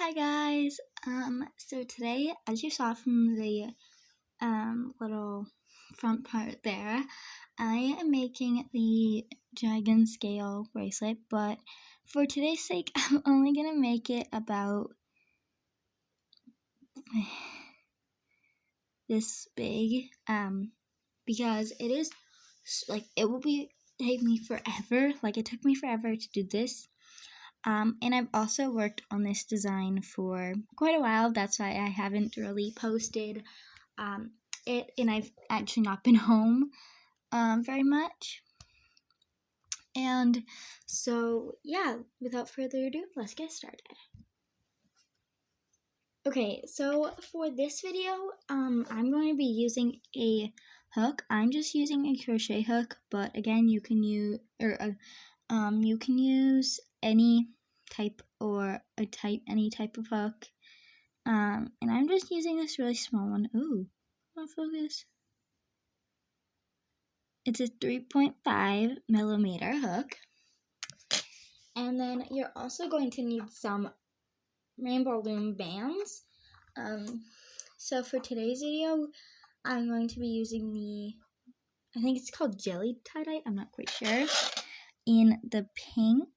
Hi guys. So today, as you saw from the little front part there, I am making the dragon scale bracelet, but for today's sake, I'm only gonna make it about this big, because it is it will take me forever. Like it took me forever to do this. And I've also worked on this design for quite a while. That's why I haven't really posted it, and I've actually not been home very much. And so, yeah, without further ado, let's get started. Okay, so for this video, I'm going to be using a hook. I'm just using a crochet hook, but again, you can use any type any type of hook. And I'm just using this really small one. Ooh, I'll focus. It's a 3.5 millimeter hook. And then you're also going to need some rainbow loom bands. So for today's video, I'm going to be using I think it's called jelly tie-dye, I'm not quite sure, in the pink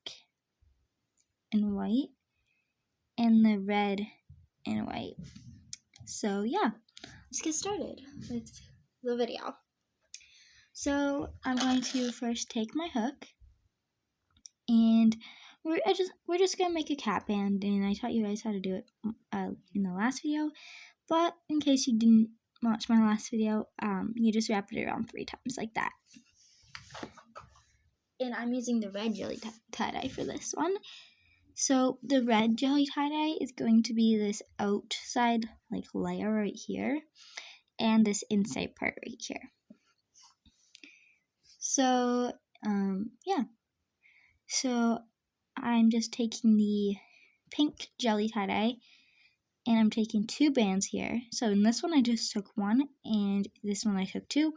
and white and the red and white. So yeah, let's get started with the video. So I'm going to first take my hook, and we're just gonna make a cat band, and I taught you guys how to do it in the last video, but in case you didn't watch my last video, you just wrap it around 3 times like that. And I'm using the red jelly tie-dye for this one. So the red jelly tie-dye is going to be this outside layer right here, and this inside part right here. So yeah. So I'm just taking the pink jelly tie-dye, and I'm taking 2 bands here. So in this one I just took 1, and this one I took 2.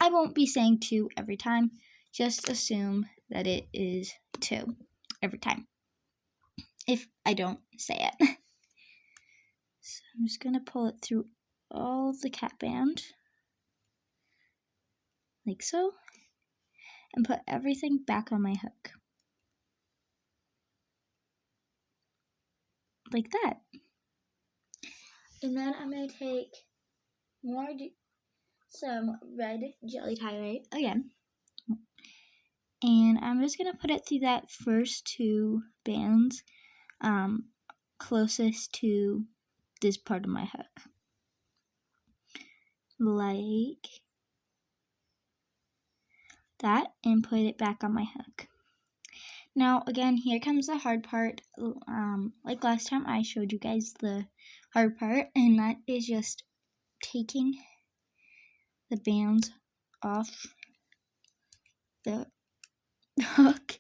I won't be saying 2 every time. Just assume that it is 2 every time, if I don't say it. So I'm just going to pull it through all the cat band, like so, and put everything back on my hook, like that. And then I'm going to take some red jelly tie-dye again, and I'm just going to put it through that first 2 bands closest to this part of my hook, like that, and put it back on my hook. Now again, here comes the hard part. Like last time I showed you guys the hard part, and that is just taking the bands off the hook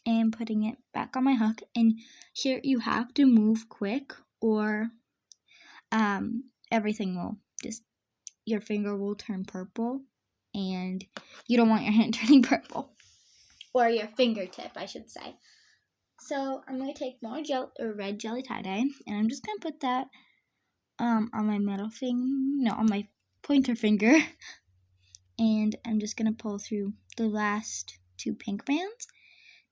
and putting it back on my hook. And here you have to move quick, or everything will your finger will turn purple, and you don't want your hand turning purple, or your fingertip, I should say. So I'm going to take more red jelly tie-dye, and I'm just going to put that on my on my pointer finger, and I'm just going to pull through the last 2 pink bands.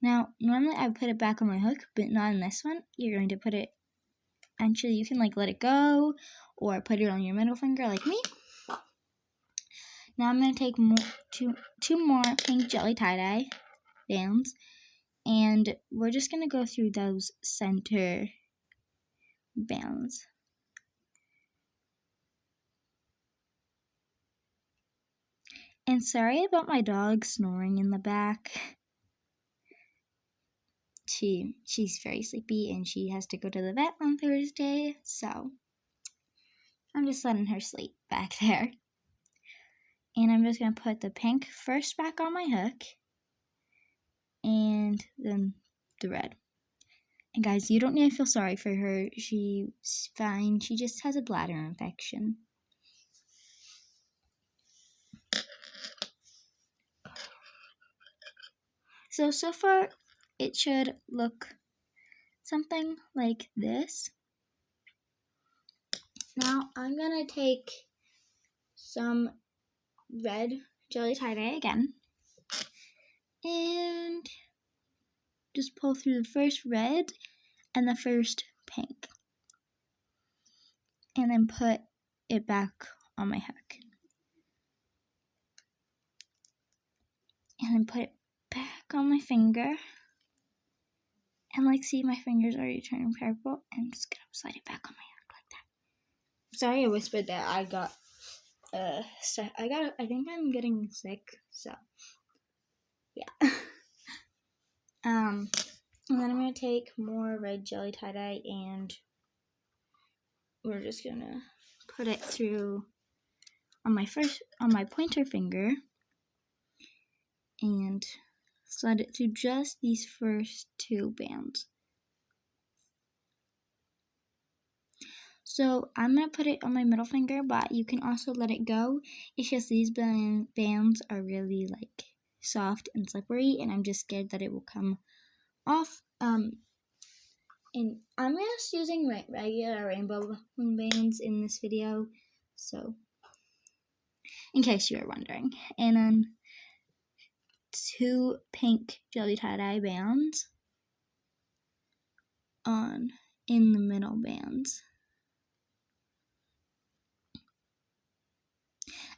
Now, normally I would put it back on my hook, but not in this one. You're going to put it, actually you can let it go, or put it on your middle finger like me. Now I'm going to take two more pink jelly tie-dye bands, and we're just going to go through those center bands. And sorry about my dog snoring in the back. She's very sleepy, and she has to go to the vet on Thursday, so I'm just letting her sleep back there. And I'm just going to put the pink first back on my hook, and then the red. And guys, you don't need to feel sorry for her. She's fine. She just has a bladder infection. So far, it should look something like this. Now I'm gonna take some red jelly tie-dye again and just pull through the first red and the first pink and then put it back on my hook and then put it back on my finger and like see my fingers already turning purple and I'm just gonna slide it back on my hook like that. Sorry I whispered that. I think I'm getting sick, so yeah. And then I'm gonna take more red jelly tie-dye and we're just gonna put it through on my pointer finger and slide it through just these first two bands. So I'm gonna put it on my middle finger, but you can also let it go. It's just these bands are really like soft and slippery and I'm just scared that it will come off. And I'm just using regular rainbow balloon bands in this video, so in case you were wondering. And then 2 pink jelly tie-dye bands in the middle bands.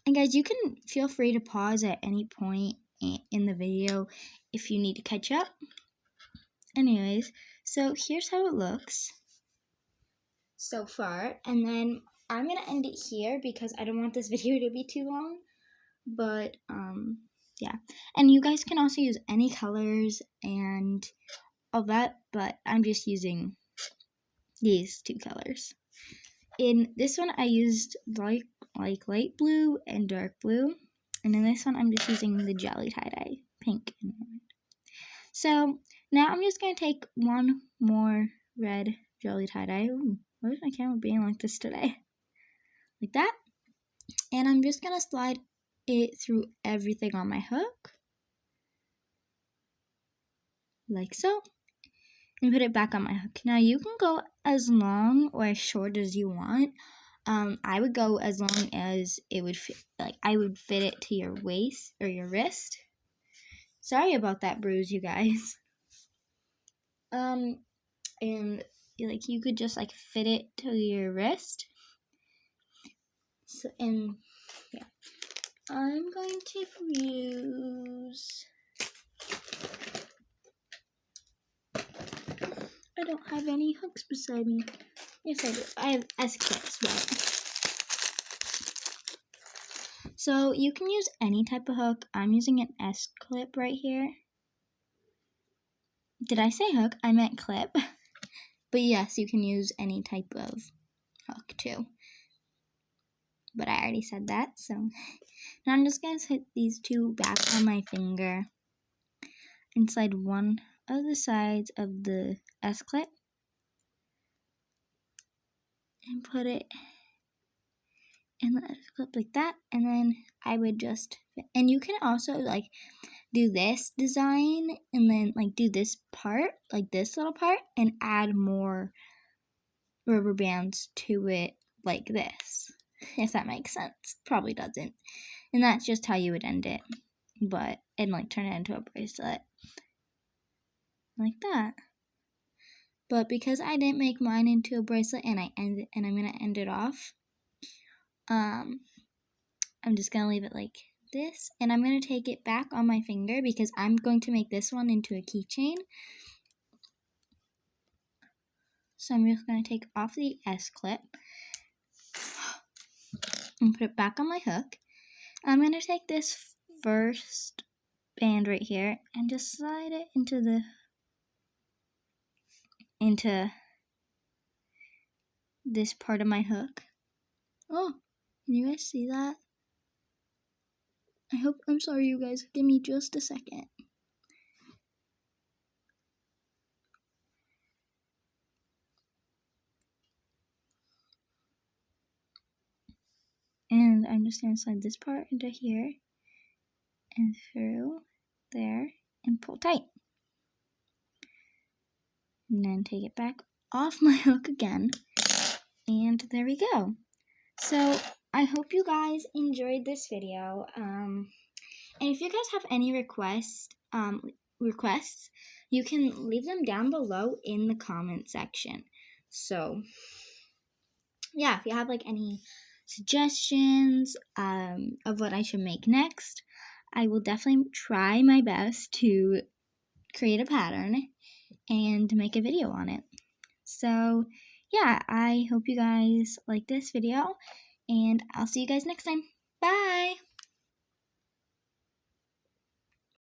And guys, you can feel free to pause at any point in the video if you need to catch up. Anyways, so here's how it looks so far, and then I'm gonna end it here because I don't want this video to be too long. But yeah, and you guys can also use any colors and all that, but I'm just using these 2 colors. In this one I used like light blue and dark blue, and in this one I'm just using the jelly tie-dye pink and red. So now I'm just gonna take one more red jelly tie-dye. Why is my camera being like this today? Like that. And I'm just gonna slide it through everything on my hook. Like so. And put it back on my hook. Now you can go as long or as short as you want. I would go as long as it would fit, like I would fit it to your waist or your wrist. Sorry about that bruise, you guys. And like you could just like fit it to your wrist. So, and yeah, I'm going to use, I don't have any hooks beside me. Yes, I do. I have S-clips, but so you can use any type of hook. I'm using an S-clip right here. Did I say hook? I meant clip. But yes, you can use any type of hook too. But I already said that, so now I'm just going to hit these 2 back on my finger inside one of the sides of the S-clip and put it in the S-clip like that, and then I would just, and you can also like do this design and then like do this part, like this little part, and add more rubber bands to it like this, if that makes sense. Probably doesn't. And that's just how you would end it, but and like turn it into a bracelet like that. But because I didn't make mine into a bracelet and I'm gonna end it off, I'm just gonna leave it like this, and I'm gonna take it back on my finger because I'm going to make this one into a keychain. So I'm just gonna take off the S-clip and put it back on my hook. I'm gonna take this first band right here and just slide it into this part of my hook. Oh, can you guys see that? I'm sorry you guys, give me just a second. And I'm just gonna slide this part into here and through there and pull tight. and then take it back off my hook again, and there we go. So I hope you guys enjoyed this video. And if you guys have any requests, you can leave them down below in the comment section. So yeah, if you have like any suggestions of what I should make next, I will definitely try my best to create a pattern and make a video on it. So yeah, I hope you guys like this video, and I'll see you guys next time. Bye!